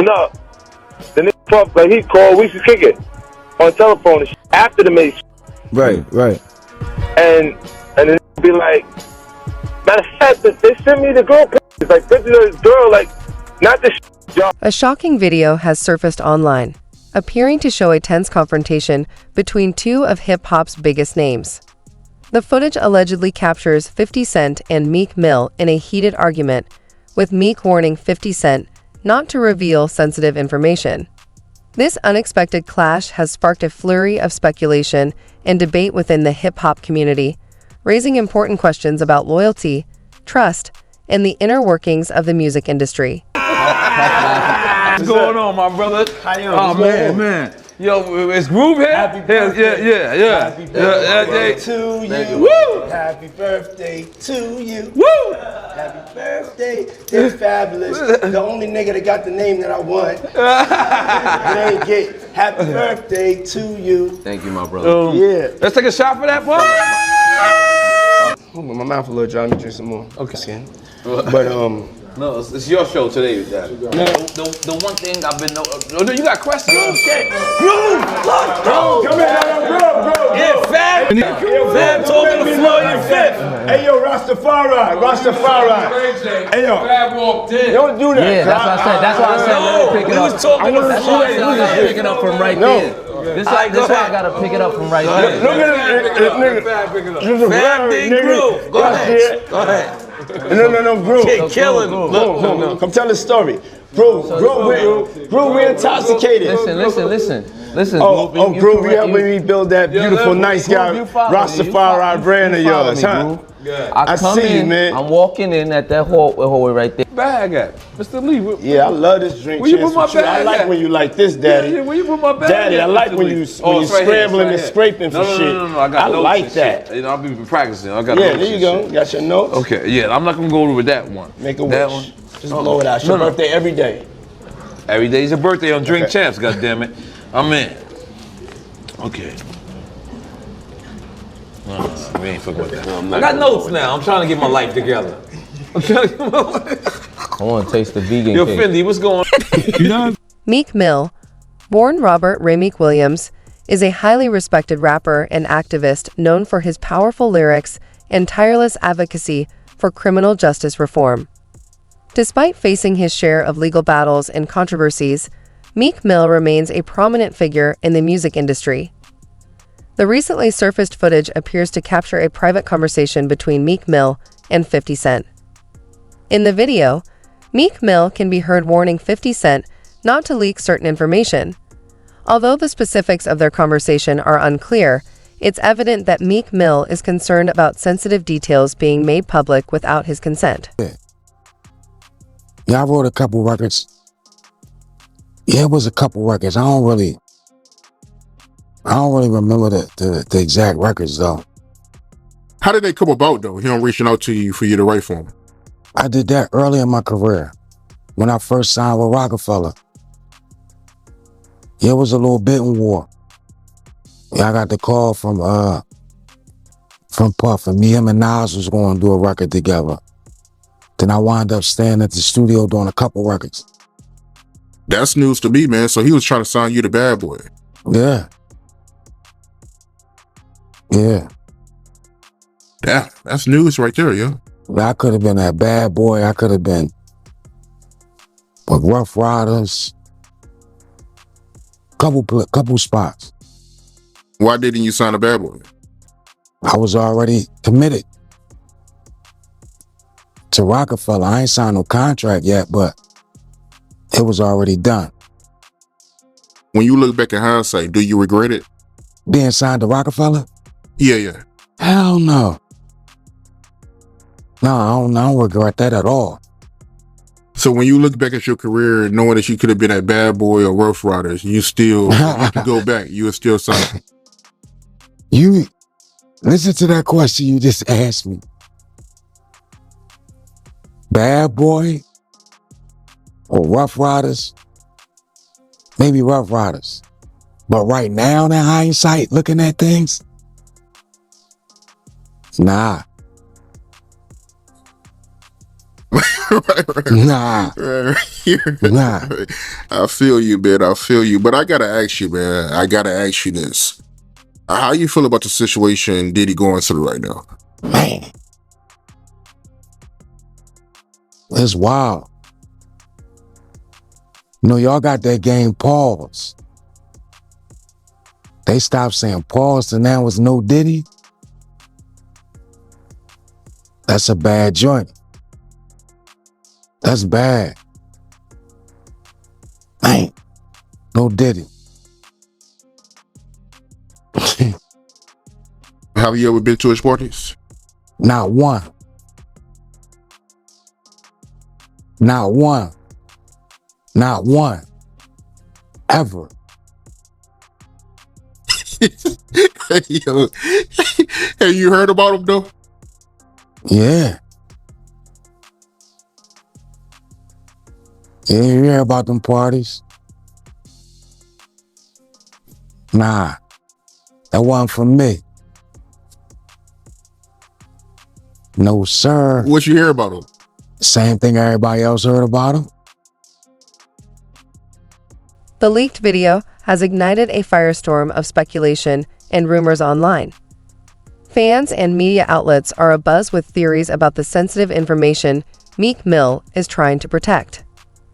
No, the nigga Puff, like he called, we used to kick it on telephone and shit after the Mace. Right. And then be like, matter of fact, they sent me the girl pictures, like pictures of this girl, like, not this job. A shocking video has surfaced online, appearing to show a tense confrontation between two of hip-hop's biggest names. The footage allegedly captures 50 Cent and Meek Mill in a heated argument, with Meek warning 50 Cent not to reveal sensitive information. This unexpected clash has sparked a flurry of speculation and debate within the hip-hop community, raising important questions about loyalty, trust, and the inner workings of the music industry. What's going on, my brother? How you doing? Man. Yo, it's Groove here? Happy birthday. Yeah. Happy birthday to you. Woo! Happy birthday to you. Woo! Happy birthday. It's fabulous. The only nigga that got the name that I want. They ain't get happy birthday to you. Thank you, my brother. Yeah. Let's take a shot for that, boy. My mouth a little dry. Let me drink some more. Okay. But No, it's your show today, Daddy. The one thing I've been you got questions? okay. Groove, let's go. Come here, Yeah, Fab talking the floor in fifth. Hey yo, Rastafari. Hey yo, Fab walked in. don't do that. Yeah, that's why I said let me pick it up. was talking the That's floor. why I said I gotta pick it up from right there. This why I gotta pick it up from right there. Look at this nigga. Fab did Groove. Go ahead. No, Groove. Killing. Look, come tell the story. Groove, we're intoxicated. Listen. Oh, Groove, you helping me build that beautiful, nice guy, Rastafari brand of yours, huh? I come see you, in, man. I'm walking in at that hallway right there. Bag at Mr. Lee. Yeah, I love this drink. Where you put my Chance with you. I bag like at? when you like this, Daddy. Yeah, where you put my bag Daddy, at, I like Mr. when Lee? you It's scrambling right here, and it's right scraping for shit. No, I got notes like and that. shit. I'll be practicing. I got Yeah, notes there you and go. shit. Got your notes? Okay, yeah, I'm not gonna go with that one. Make a wish. That one. Just blow it out. It's your birthday every day. Every day's your birthday on Drink Champs, goddammit. I'm in. Okay. We ain't fucking with that. I got notes now. I'm trying to get my life together. I want to taste the vegan Yo, cake. Fendi, what's going on? Meek Mill, born Robert Ray Meek Williams, is a highly respected rapper and activist known for his powerful lyrics and tireless advocacy for criminal justice reform. Despite facing his share of legal battles and controversies, Meek Mill remains a prominent figure in the music industry. The recently surfaced footage appears to capture a private conversation between Meek Mill and 50 Cent. In the video, Meek Mill can be heard warning 50 Cent not to leak certain information. Although the specifics of their conversation are unclear, it's evident that Meek Mill is concerned about sensitive details being made public without his consent. Yeah, I wrote a couple records. Yeah, it was a couple records. I don't really remember the exact records though. How did they come about though? Him reaching out to you for you to write for him? I did that early in my career when I first signed with Rockefeller. Yeah, it was a little bidding war. Yeah, I got the call from Puff, and him and Nas was going to do a record together. Then I wound up staying at the studio doing a couple records. That's news to me, man. So he was trying to sign you to Bad Boy. Yeah. That's news right there, yo. I could have been that Bad Boy. I could have been with Rough Riders. Couple spots. Why didn't you sign a Bad Boy? I was already committed to Rockefeller. I ain't signed no contract yet, but it was already done. When you look back in hindsight, do you regret it? Being signed to Rockefeller? Yeah. Hell no. No, I don't regret that at all. So when you look back at your career, knowing that you could have been at Bad Boy or Rough Riders, you still, you can go back, you would still sign. You listen to that question you just asked me. Bad Boy or Rough Riders? Maybe Rough Riders. But right now, in hindsight, looking at things, nah. Nah. Nah. I feel you, man. I feel you. But I gotta ask you, man. I gotta ask you this. How you feel about the situation Diddy going through right now? Man. It's wild. You know, y'all got that game pause. They stopped saying pause and now it's no Diddy. That's a bad joint. That's bad. Man, no Diddy. Have you ever been to his parties? Not one. Not one. Not one. Ever. Hey, yo. Hey, you heard about him though? Yeah. Yeah, you hear about them parties? Nah. That wasn't for me. No, sir. What you hear about him? Same thing everybody else heard about him. The leaked video has ignited a firestorm of speculation and rumors online. Fans and media outlets are abuzz with theories about the sensitive information Meek Mill is trying to protect.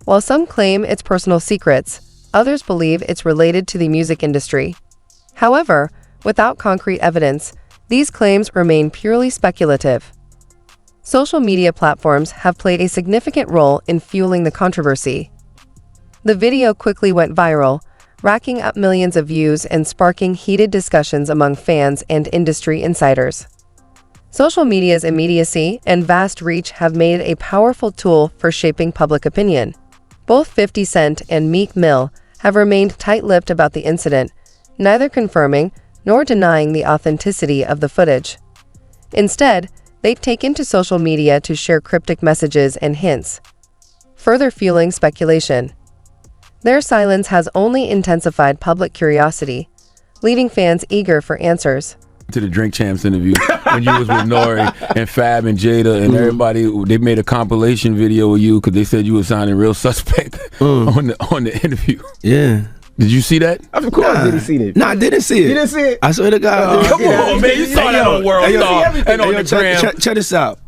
While some claim it's personal secrets, others believe it's related to the music industry. However, without concrete evidence, these claims remain purely speculative. Social media platforms have played a significant role in fueling the controversy. The video quickly went viral, racking up millions of views and sparking heated discussions among fans and industry insiders. Social media's immediacy and vast reach have made it a powerful tool for shaping public opinion. Both 50 Cent and Meek Mill have remained tight-lipped about the incident, neither confirming nor denying the authenticity of the footage. Instead, they've taken to social media to share cryptic messages and hints, further fueling speculation. Their silence has only intensified public curiosity, leaving fans eager for answers. To the Drink Champs interview when you was with Nori and Fab and Jada and everybody, they made a compilation video of you because they said you were sounding real suspect on the interview. Yeah. Did you see that? Of course, I didn't see it. Nah, I didn't see it. You didn't see it? I swear to God. Come on, man. You saw that on World Star and on the gram. Check this out.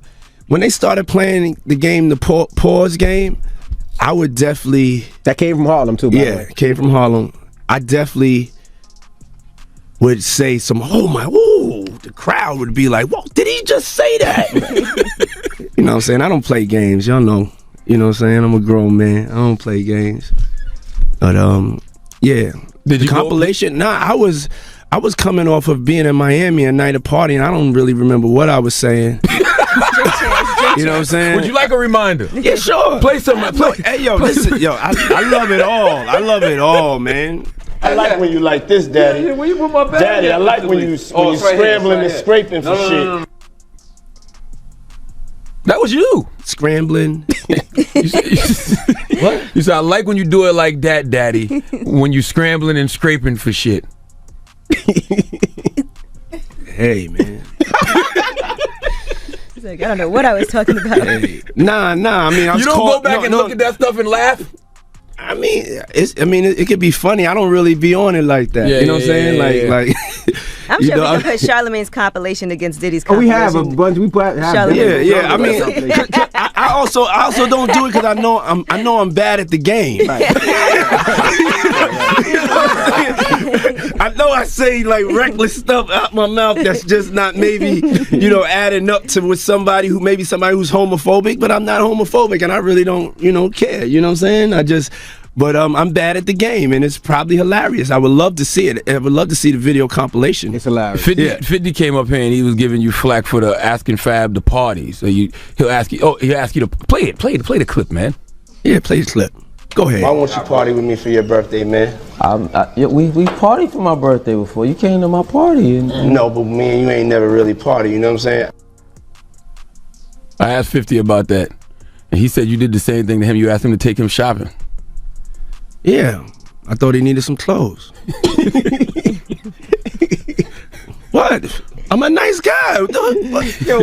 When they started playing the game, the pause game, I would definitely... That came from Harlem, too, by the way. Yeah, came from Harlem. I definitely would say some, oh my, ooh, the crowd would be like, whoa, did he just say that? You know what I'm saying? I don't play games, y'all know. You know what I'm saying? I'm a grown man. I don't play games. But, yeah. Did you compilation? Nah, I was coming off of being in Miami a night of party, and I don't really remember what I was saying. You know what I'm saying? Would you like a reminder? Yeah, sure. Play some. Hey, yo, listen, yo, I love it all. I love it all, man. I like when you like this, Daddy. Yeah, where you put my bag? Daddy, I like when you scrambling and scraping for shit. That was you. Scrambling. What? You said, I like when you do it like that, Daddy. When you scrambling and scraping for shit. Hey, man. He's like, I don't know what I was talking about. Hey. Nah. I mean, You don't go back and look at that stuff and laugh? I mean, it could be funny. I don't really be on it like that. Yeah, you know what I'm saying? Like I'm sure we can put Charlamagne's compilation against Diddy's compilation. We have a bunch. We put. Yeah. I mean, I also don't do it because I know I'm bad at the game. I know I say like reckless stuff out my mouth that's just not maybe adding up to with somebody who's homophobic, but I'm not homophobic and I really don't care. You know what I'm saying? But I'm bad at the game, and it's probably hilarious. I would love to see it. I would love to see the video compilation. It's hilarious. 50 came up here and he was giving you flack for the asking Fab the party. So he'll ask you to play the clip, man. Yeah, play the clip. Go ahead. Why won't you party with me for your birthday, man? We partied for my birthday before. You came to my party. No, but me and you ain't never really party. You know what I'm saying? I asked 50 about that, and he said you did the same thing to him. You asked him to take him shopping. Yeah, I thought he needed some clothes. What? I'm a nice guy. Yo,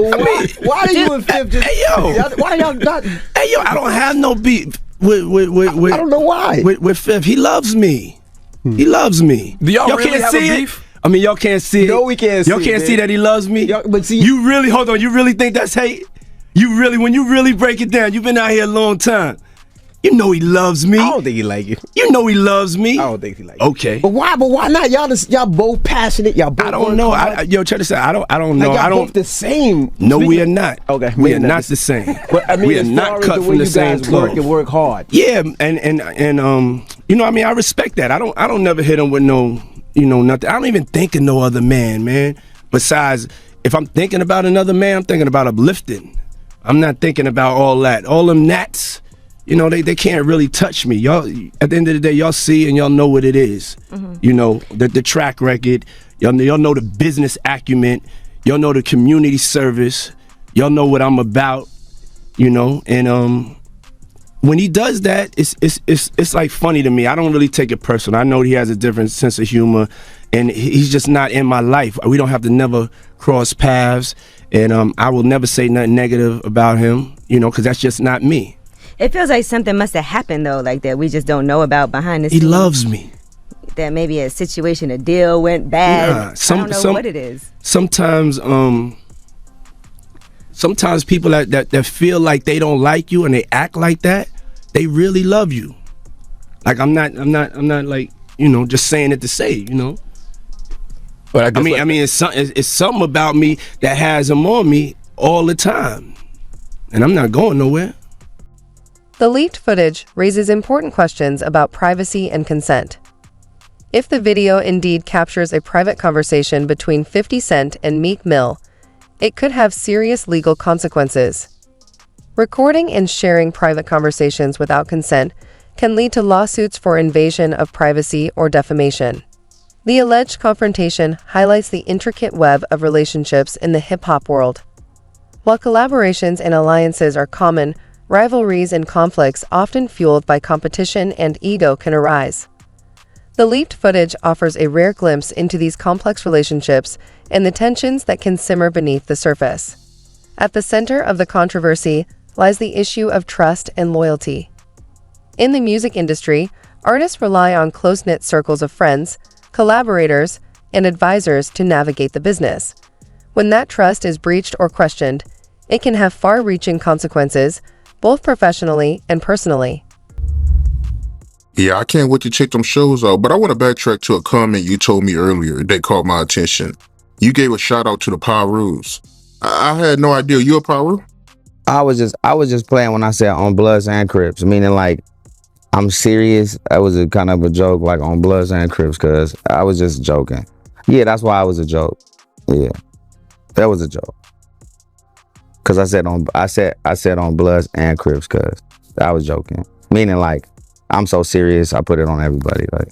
why are you and Fifth just? Hey yo, why y'all not? Hey yo, I don't have no beef with I don't know why. With Fifth. He loves me. He loves me. Do y'all really can't have see a it? beef? I mean, y'all can't see it. No, we can't see Y'all can't it, see man. that he loves me. But see, you really hold on. You really think that's hate? You really, when you really break it down, you've been out here a long time. You know he loves me. I don't think he like you. You know he loves me. I don't think he like you. Okay. But why? But why not? Y'all both passionate. Y'all both. I don't know. Yo, check this out. I don't know. Like I don't. both the same. No, we are not. Okay, we are not the same. But I mean, we are as not far as cut the way from the you same guys cloth. work and work hard. Yeah, and you know, I mean, I respect that. I don't never hit him with no, you know, nothing. I don't even think of no other man. Besides, if I'm thinking about another man, I'm thinking about uplifting. I'm not thinking about all that. All them gnats, you know, they can't really touch me. Y'all, at the end of the day, y'all see and y'all know what it is. You know, the track record. Y'all know the business acumen. Y'all know the community service. Y'all know what I'm about. You know, and when he does that, it's like funny to me. I don't really take it personal. I know he has a different sense of humor, and he's just not in my life. We don't have to never cross paths, and I will never say nothing negative about him, you know, because that's just not me. It feels like something must have happened though, like that we just don't know about behind the scenes. He loves me. That maybe a situation, a deal went bad. Nah, I don't know what it is. Sometimes people that feel like they don't like you and they act like that, they really love you. Like I'm not like, you know, just saying it to say, you know. But I mean, it's something about me that has him on me all the time, and I'm not going nowhere. The leaked footage raises important questions about privacy and consent. If the video indeed captures a private conversation between 50 Cent and Meek Mill, it could have serious legal consequences. Recording and sharing private conversations without consent can lead to lawsuits for invasion of privacy or defamation. The alleged confrontation highlights the intricate web of relationships in the hip-hop world. While collaborations and alliances are common, rivalries and conflicts often fueled by competition and ego can arise. The leaked footage offers a rare glimpse into these complex relationships and the tensions that can simmer beneath the surface. At the center of the controversy lies the issue of trust and loyalty. In the music industry, artists rely on close-knit circles of friends, collaborators, and advisors to navigate the business. When that trust is breached or questioned, it can have far-reaching consequences, both professionally and personally. Yeah, I can't wait to check them shows out, but I want to backtrack to a comment you told me earlier that caught my attention. You gave a shout out to the Pirus. I had no idea. You a Piru? I was just playing when I said on Bloods and Crips, meaning like I'm serious. That was a kind of a joke, like on Bloods and Crips, cause I was just joking. Yeah, that's why it was a joke. Yeah, that was a joke. Cause I said on Bloods and Crips, cause I was joking. Meaning like I'm so serious, I put it on everybody. Like,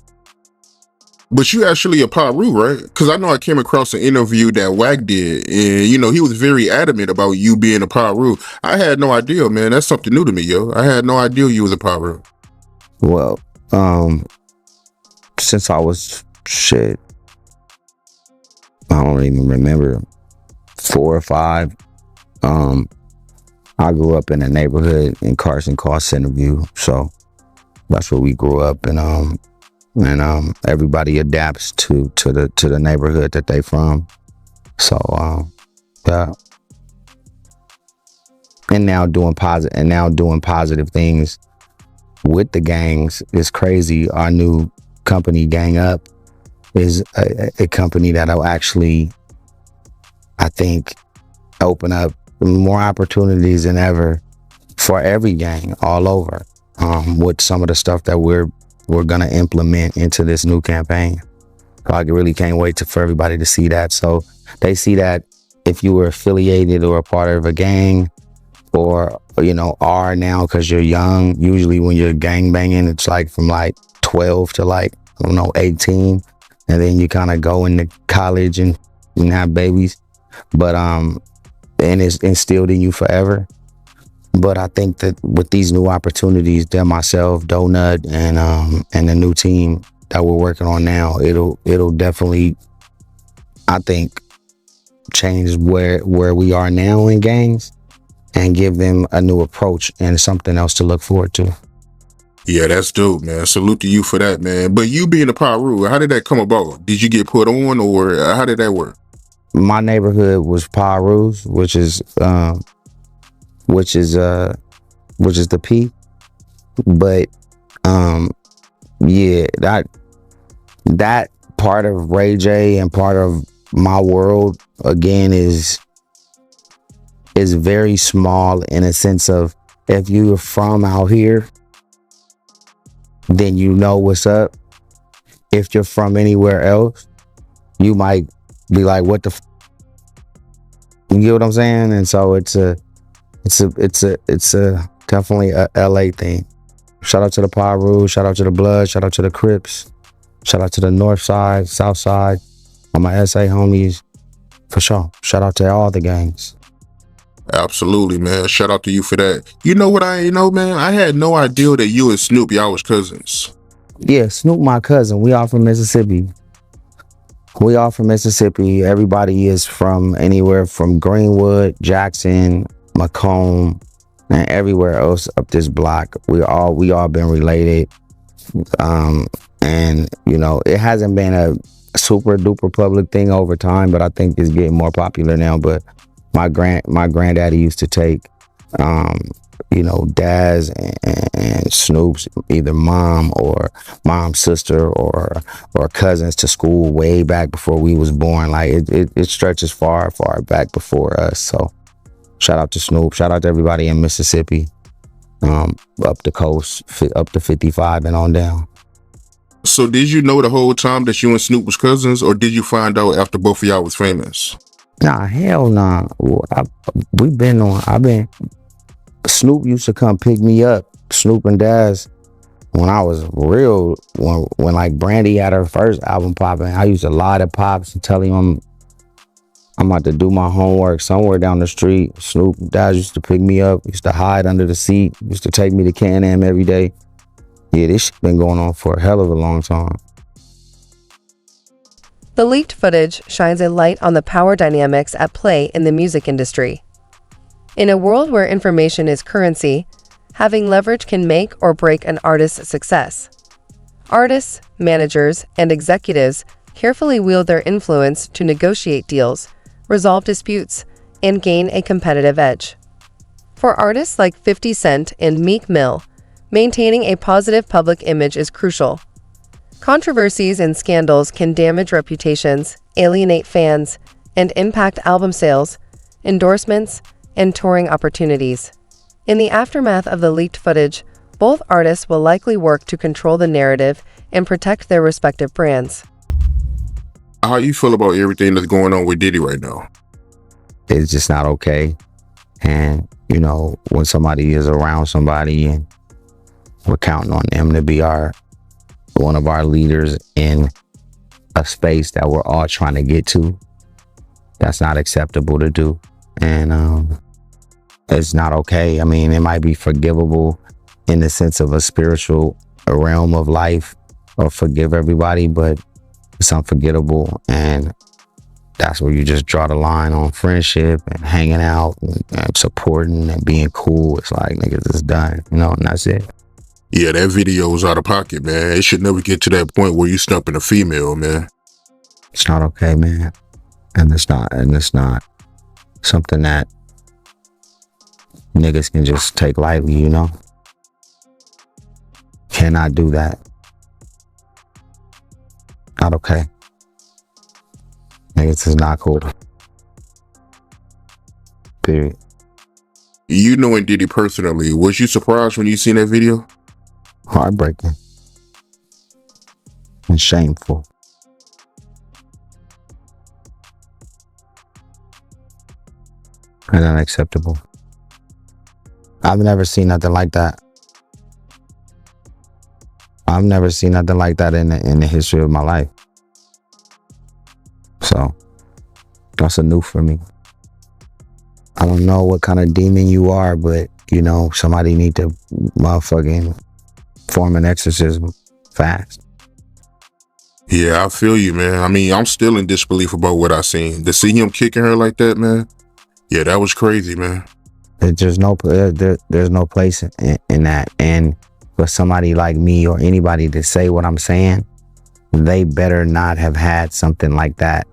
but you actually a Piru, right? Because I know I came across an interview that Wack did, and you know he was very adamant about you being a Piru. I had no idea, man. That's something new to me, yo. I had no idea you was a Piru. Well, since I was I don't even remember, 4 or 5. I grew up in a neighborhood in Carson called Centerview, so that's where we grew up, and everybody adapts to the neighborhood that they from. So yeah. And now doing positive things with the gangs is crazy. Our new company, Gang Up, is a company that'll actually, I think, open up more opportunities than ever for every gang all over, with some of the stuff that we're gonna implement into this new campaign. So I really can't wait for everybody to see that. So they see that if you were affiliated or a part of a gang, or you know, are now because you're young. Usually when you're gang banging, it's like from like 12 to like, I don't know, 18, and then you kind of go into college and have babies. But and it's instilled in you forever. But I think that with these new opportunities, that myself, Donut, and the new team that we're working on now, it'll definitely, I think, change where we are now in gangs and give them a new approach and something else to look forward to. Yeah, that's dope, man. Salute to you for that, man. But you being a Piru, how did that come about? Did you get put on, or how did that work? My neighborhood was Pirus, which is the P. But yeah, that part of Ray J and part of my world again is very small, in a sense of, if you're from out here, then you know what's up. If you're from anywhere else, you might be like, what the you get what I'm saying? And so it's a definitely a LA thing. Shout out to the Piru, shout out to the Blood, shout out to the Crips, shout out to the North Side, South Side, all my SA homies, for sure. Shout out to all the gangs. Absolutely, man. Shout out to you for that. You know what I ain't know, man? I had no idea that you and Snoop, y'all was cousins. Yeah, Snoop my cousin. We all from Mississippi. Everybody is from anywhere from Greenwood, Jackson, Macomb, and everywhere else up this block. We all been related. And you know, it hasn't been a super duper public thing over time, but I think it's getting more popular now. But my granddaddy used to take Daz and Snoop's either mom or mom's sister or cousins to school way back before we was born. Like it stretches far back before us. So shout out to Snoop, shout out to everybody in Mississippi, up the coast, up to 55 and on down. So did you know the whole time that you and Snoop was cousins, or did you find out after both of y'all was famous? Nah, hell nah. Snoop used to come pick me up, Snoop and Daz, when I was real, when like Brandy had her first album popping. I used to lie to Pops and tell him I'm about to do my homework somewhere down the street. Snoop and Daz used to pick me up, used to hide under the seat, used to take me to Can-Am every day. Yeah, this shit been going on for a hell of a long time. The leaked footage shines a light on the power dynamics at play in the music industry. In a world where information is currency, having leverage can make or break an artist's success. Artists, managers, and executives carefully wield their influence to negotiate deals, resolve disputes, and gain a competitive edge. For artists like 50 Cent and Meek Mill, maintaining a positive public image is crucial. Controversies and scandals can damage reputations, alienate fans, and impact album sales, endorsements, and touring opportunities. In the aftermath of the leaked footage, both artists will likely work to control the narrative and protect their respective brands. How you feel about everything that's going on with Diddy right now? It's just not okay. And, you know, when somebody is around somebody and we're counting on them to be one of our leaders in a space that we're all trying to get to, that's not acceptable to do. And it's not okay. I mean, it might be forgivable in the sense of a spiritual realm of life, or forgive everybody, but it's unforgettable. And that's where you just draw the line on friendship and hanging out and supporting and being cool. It's like, niggas, it's done, you know, and that's it. Yeah, that video was out of pocket, man. It should never get to that point where you stumping a female, man. It's not okay, man. And it's not something that niggas can just take lightly, you know? Cannot do that. Not okay. Niggas is not cool. Period. You knowing Diddy personally, was you surprised when you seen that video? Heartbreaking. And shameful. And unacceptable. I've never seen nothing like that. I've never seen nothing like that in the history of my life. So that's a new for me. I don't know what kind of demon you are, but you know, somebody need to motherfucking form an exorcism fast. Yeah, I feel you, man. I mean, I'm still in disbelief about what I seen. To see him kicking her like that, man. Yeah, that was crazy, man. There's no there's no place in that. And for somebody like me or anybody to say what I'm saying, they better not have had something like that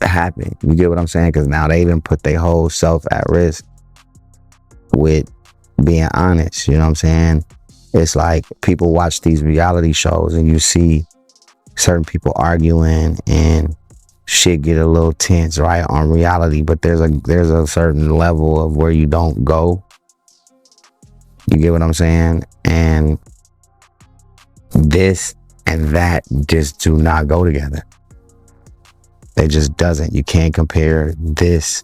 happen. You get what I'm saying? Because now they even put their whole self at risk with being honest. You know what I'm saying? It's like people watch these reality shows and you see certain people arguing and shit get a little tense, right, on reality, but there's a certain level of where you don't go. You get what I'm saying? And this and that just do not go together. It just doesn't. You can't compare this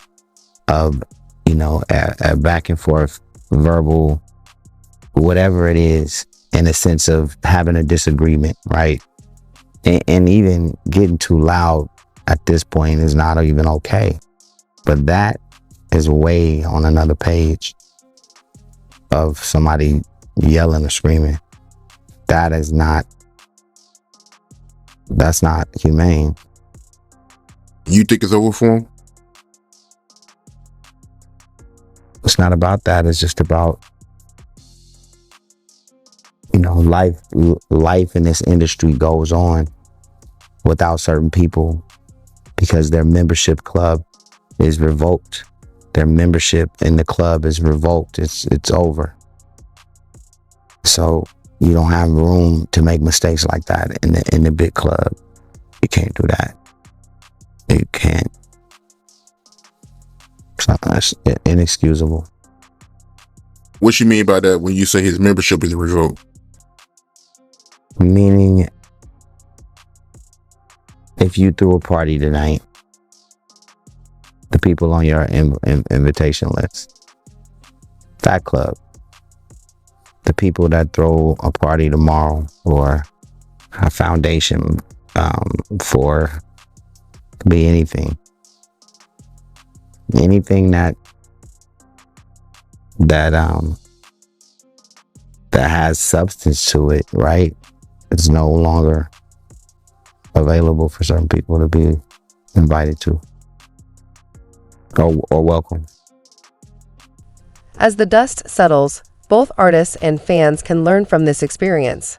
of, you know, a back and forth verbal, whatever it is, in a sense of having a disagreement, right? And even getting too loud at this point is not even okay. But that is way on another page of somebody yelling or screaming. That's not humane. You think it's over for him? It's not about that. It's just about, you know, life in this industry goes on without certain people because their membership club is revoked. Their membership in the club is revoked. It's over. So you don't have room to make mistakes like that in the big club. You can't do that. You can't. It's inexcusable. What you mean by that when you say his membership is revoked? Meaning, if you threw a party tonight, the people on your invitation list, Fat Club, the people that throw a party tomorrow or a foundation for, be anything that has substance to it, right? It's no longer available for certain people to be invited to or welcome. As the dust settles, both artists and fans can learn from this experience.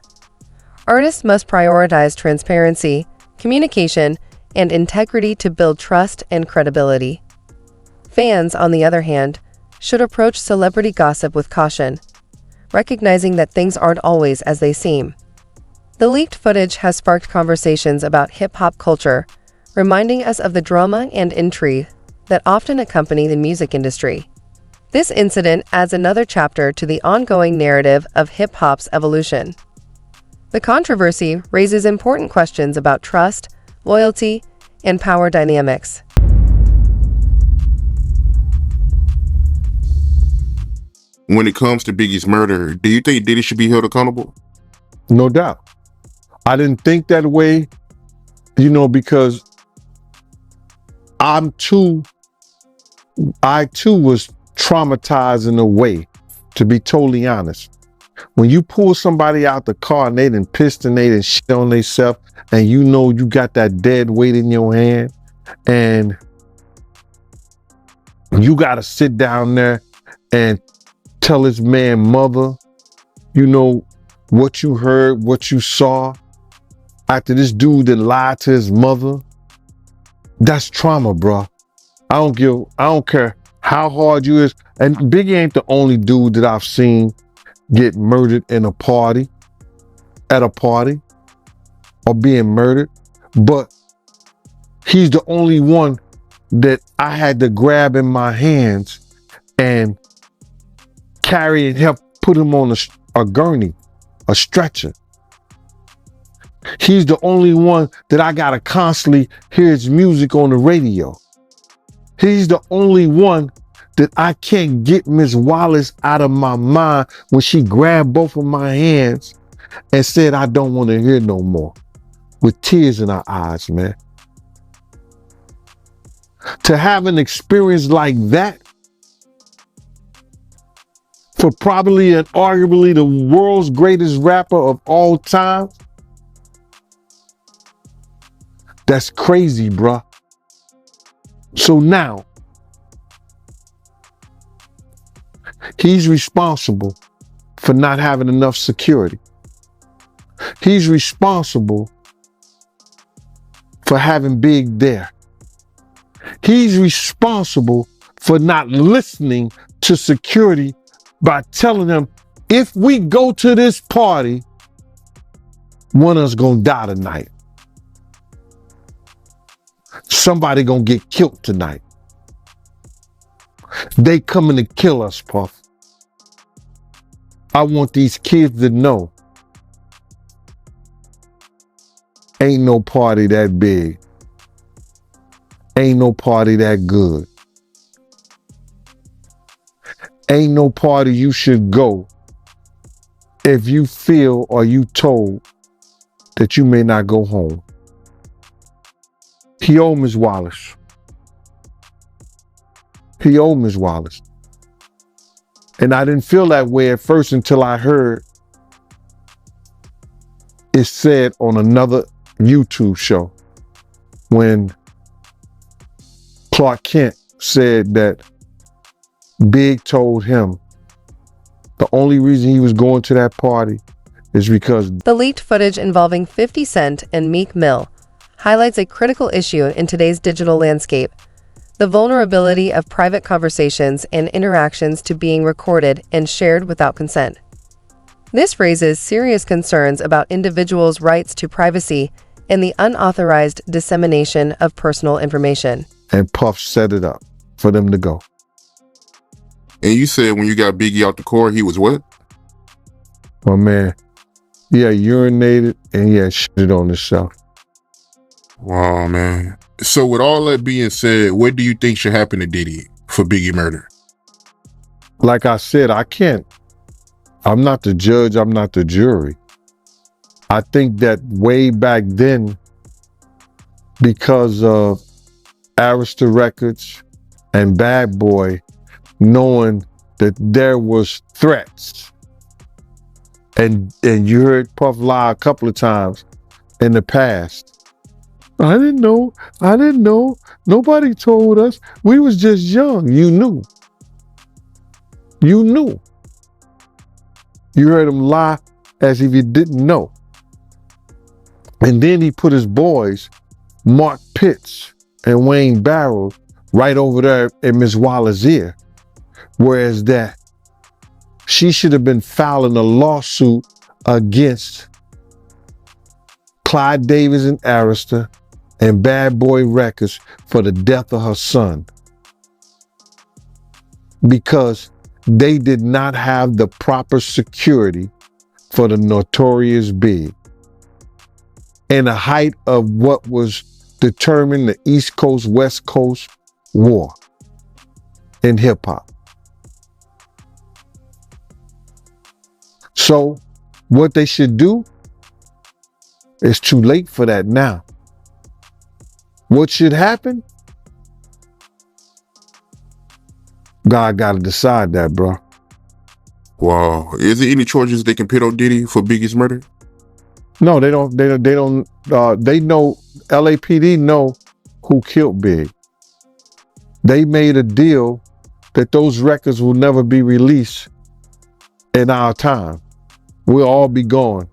Artists must prioritize transparency, communication, and integrity to build trust and credibility. Fans, on the other hand, should approach celebrity gossip with caution, recognizing that things aren't always as they seem. The leaked footage has sparked conversations about hip-hop culture, reminding us of the drama and intrigue that often accompany the music industry. This incident adds another chapter to the ongoing narrative of hip-hop's evolution. The controversy raises important questions about trust, loyalty, and power dynamics. When it comes to Biggie's murder, do you think Diddy should be held accountable? No doubt. I didn't think that way, you know, because I too was traumatized in a way, to be totally honest. When you pull somebody out the car and they done pissed and they done shit on themselves, and you know you got that dead weight in your hand, and you gotta sit down there and tell this man mother, you know, what you heard, what you saw, after this dude that lied to his mother. That's trauma, bro. I don't care how hard you is. And Biggie ain't the only dude that I've seen get murdered at a party, or being murdered. But he's the only one that I had to grab in my hands and carry and help put him on a gurney, a stretcher. He's the only one that I gotta constantly hear his music on the radio. He's the only one that I can't get Miss Wallace out of my mind when she grabbed both of my hands and said, I don't want to hear no more, with tears in her eyes, man. To have an experience like that for probably and arguably the world's greatest rapper of all time, That's crazy, bruh. So now, he's responsible for not having enough security. He's responsible for having Big there. He's responsible for not listening to security by telling them, if we go to this party, one of us gonna die tonight. Somebody gonna get killed tonight. They coming to kill us, Puff. I want these kids to know ain't no party that big. Ain't no party that good. Ain't no party you should go if you feel or you told that you may not go home. He owed Ms. Wallace. He owed Ms. Wallace. And I didn't feel that way at first until I heard it said on another YouTube show when Clark Kent said that Big told him the only reason he was going to that party is because the leaked footage involving 50 Cent and Meek Mill highlights a critical issue in today's digital landscape: the vulnerability of private conversations and interactions to being recorded and shared without consent. This raises serious concerns about individuals' rights to privacy and the unauthorized dissemination of personal information. And Puff set it up for them to go. And you said when you got Biggie out the car, he was what? My man, he had urinated and he had shit on himself. Wow, man. So with all that being said, what do you think should happen to Diddy for Biggie murder? Like I said, I'm not the judge, I'm not the jury. I think that way back then, because of Arista Records and Bad Boy, knowing that there was threats, and you heard Puff lie a couple of times in the past. I didn't know, nobody told us, we was just young. You knew. You heard him lie as if he didn't know. And then he put his boys, Mark Pitts and Wayne Barrow, right over there in Ms. Waller's ear. Whereas that she should have been filing a lawsuit against Clyde Davis and Arista and Bad Boy Records for the death of her son. Because they did not have the proper security for the Notorious Big. In the height of what was determined the East Coast, West Coast war in hip hop. So what they should do, it's too late for that now. What should happen? God got to decide that, bro. Wow. Is there any charges they can put on Diddy for Biggie's murder? No, they don't. They know, LAPD know who killed Big. They made a deal that those records will never be released in our time. We'll all be gone.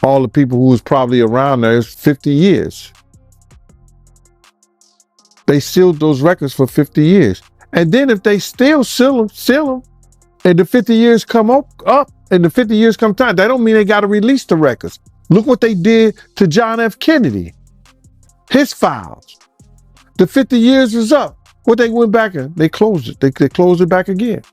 All the people who was probably around there is 50 years. They sealed those records for 50 years. And then if they still seal them, and the 50 years come up, and the 50 years come time, that don't mean they got to release the records. Look what they did to John F. Kennedy. His files. The 50 years was up. What they went back and they closed it. They closed it back again.